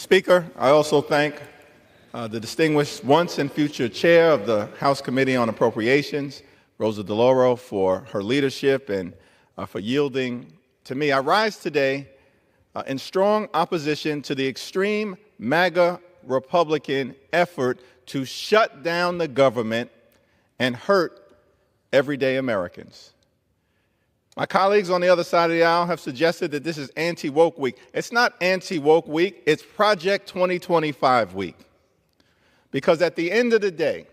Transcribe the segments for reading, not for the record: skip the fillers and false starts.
Speaker, I also thank the distinguished once and future chair of the House Committee on Appropriations, Rosa DeLauro, for her leadership and for yielding to me. I rise today in strong opposition to the extreme MAGA Republican effort to shut down the government and hurt everyday Americans. My colleagues on the other side of the aisle have suggested that this is anti-woke week. It's not anti-woke week, it's Project 2025 week. Because at the end of the day,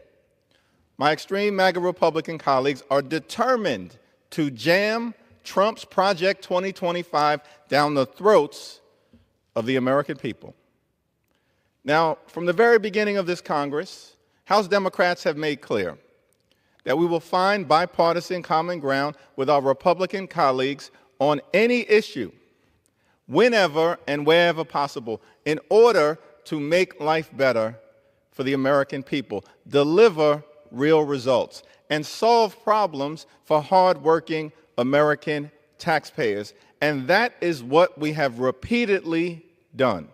my extreme MAGA Republican colleagues are determined to jam Trump's Project 2025 down the throats of the American people. Now, from the very beginning of this Congress, House Democrats have made clear that we will find bipartisan common ground with our Republican colleagues on any issue, whenever and wherever possible, in order to make life better for the American people, deliver real results, and solve problems for hardworking American taxpayers. And that is what we have repeatedly done.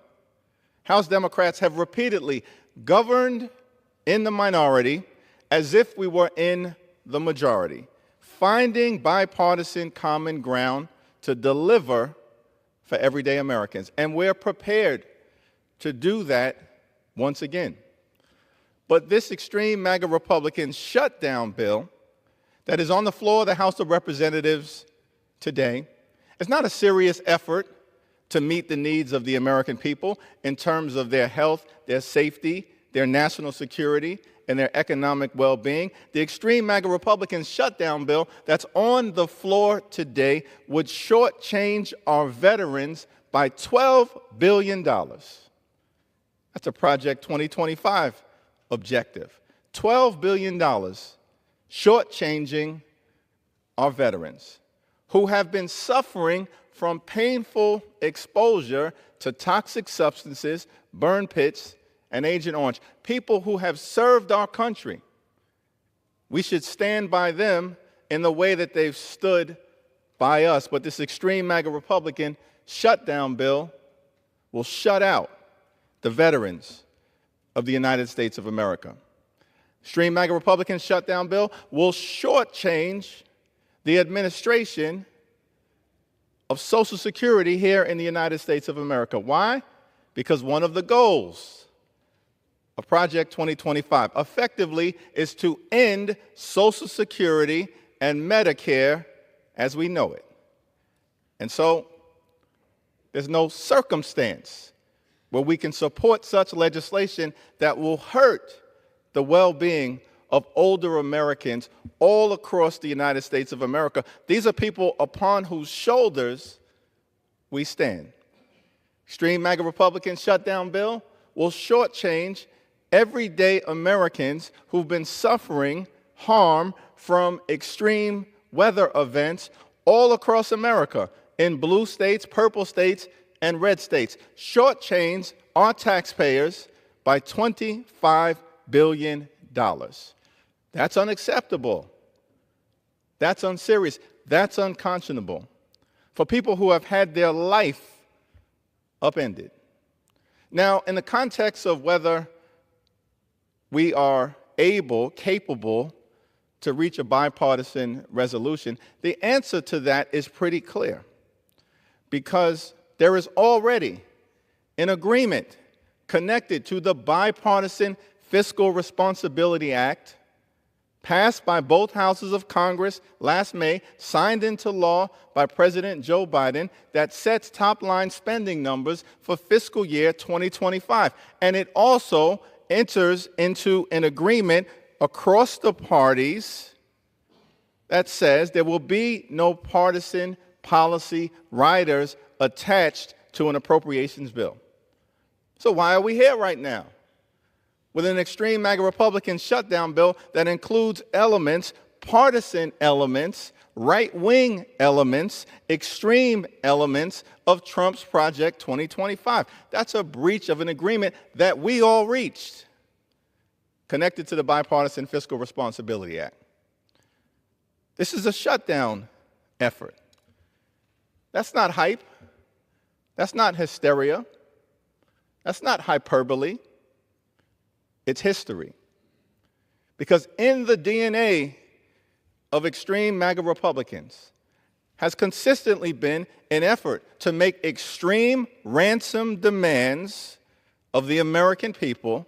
House Democrats have repeatedly governed in the minority as if we were in the majority, finding bipartisan common ground to deliver for everyday Americans. And we're prepared to do that once again. But this extreme MAGA Republican shutdown bill that is on the floor of the House of Representatives today is not a serious effort to meet the needs of the American people in terms of their health, their safety, their national security, and their economic well-being. The extreme MAGA Republican shutdown bill that's on the floor today would shortchange our veterans by $12 billion. That's a Project 2025 objective. $12 billion shortchanging our veterans who have been suffering from painful exposure to toxic substances, burn pits, and Agent Orange, people who have served our country. We should stand by them in the way that they've stood by us. But this extreme MAGA Republican shutdown bill will shut out the veterans of the United States of America. Extreme MAGA Republican shutdown bill will shortchange the administration of Social Security here in the United States of America. Why? Because one of the goals of Project 2025 effectively is to end Social Security and Medicare as we know it. And so there's no circumstance where we can support such legislation that will hurt the well-being of older Americans all across the United States of America. These are people upon whose shoulders we stand. Extreme MAGA Republican shutdown bill will shortchange everyday Americans who've been suffering harm from extreme weather events all across America, in blue states, purple states, and red states. Shortchange our taxpayers by $25 billion. That's unacceptable. That's unserious. That's unconscionable for people who have had their life upended. Now, in the context of whether we are capable to reach a bipartisan resolution, the answer to that is pretty clear, because there is already an agreement connected to the Bipartisan Fiscal Responsibility Act, passed by both houses of Congress last May, signed into law by President Joe Biden, that sets top-line spending numbers for fiscal year 2025. And it also enters into an agreement across the parties that says there will be no partisan policy riders attached to an appropriations bill. So why are we here right now with an extreme MAGA Republican shutdown bill that includes elements, partisan elements, right-wing elements, extreme elements of Trump's Project 2025? That's a breach of an agreement that we all reached, connected to the Bipartisan Fiscal Responsibility Act. This is a shutdown effort. That's not hype. That's not hysteria. That's not hyperbole. It's history. Because in the DNA of extreme MAGA Republicans has consistently been an effort to make extreme ransom demands of the American people.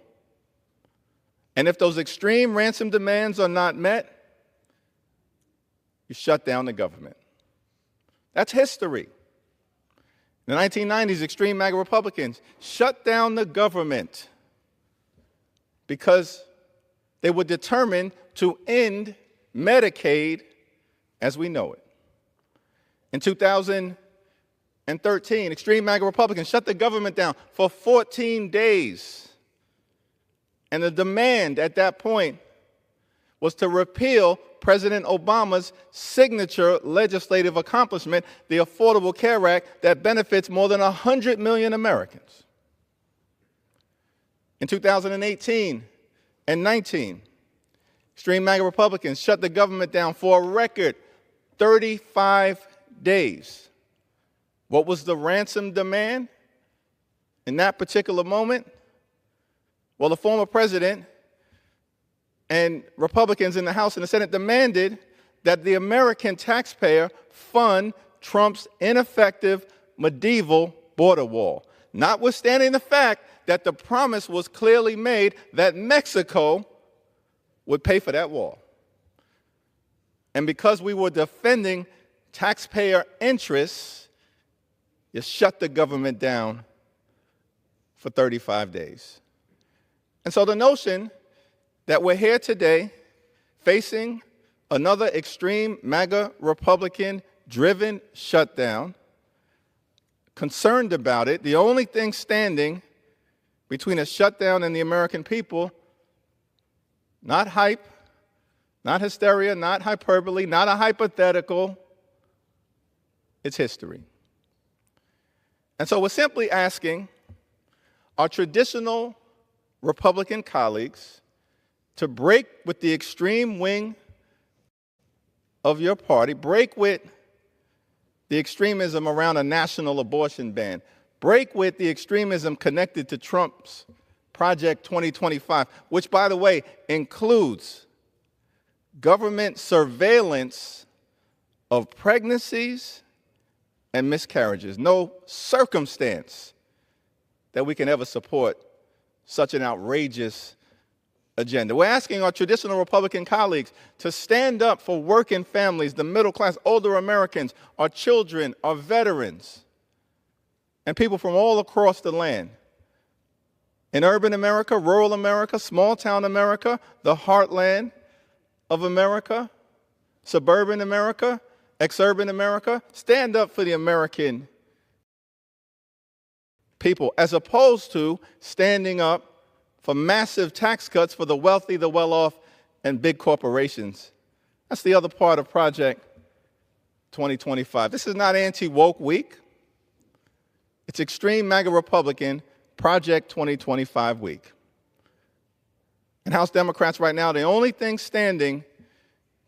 And if those extreme ransom demands are not met, you shut down the government. That's history. In the 1990s, extreme MAGA Republicans shut down the government because they were determined to end Medicaid as we know it. In 2013, extreme MAGA Republicans shut the government down for 14 days. And the demand at that point was to repeal President Obama's signature legislative accomplishment, the Affordable Care Act, that benefits more than 100 million Americans. In 2018 and 19, extreme MAGA Republicans shut the government down for a record 35 days. What was the ransom demand in that particular moment? Well, the former president and Republicans in the House and the Senate demanded that the American taxpayer fund Trump's ineffective medieval border wall, notwithstanding the fact that the promise was clearly made that Mexico would pay for that wall. And because we were defending taxpayer interests, you shut the government down for 35 days. And so the notion that we're here today facing another extreme MAGA Republican-driven shutdown, concerned about it, the only thing standing between a shutdown and the American people, not hype, not hysteria, not hyperbole, not a hypothetical, it's history. And so we're simply asking our traditional Republican colleagues to break with the extreme wing of your party, break with the extremism around a national abortion ban, break with the extremism connected to Trump's Project 2025, which, by the way, includes government surveillance of pregnancies and miscarriages. No circumstance that we can ever support such an outrageous agenda. We're asking our traditional Republican colleagues to stand up for working families, the middle class, older Americans, our children, our veterans, and people from all across the land. In urban America, rural America, small town America, the heartland of America, suburban America, exurban America, stand up for the American people, as opposed to standing up for massive tax cuts for the wealthy, the well-off, and big corporations. That's the other part of Project 2025. This is not anti-woke week. It's extreme MAGA Republican Project 2025 week. And House Democrats right now, the only thing standing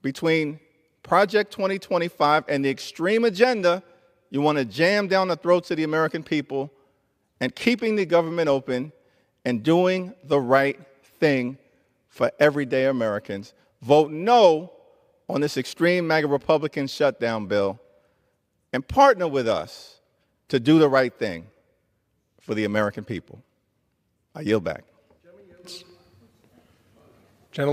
between Project 2025 and the extreme agenda you want to jam down the throats of the American people and keeping the government open and doing the right thing for everyday Americans. Vote no on this extreme MAGA Republican shutdown bill and partner with us to do the right thing for the American people. I yield back. Gentlemen.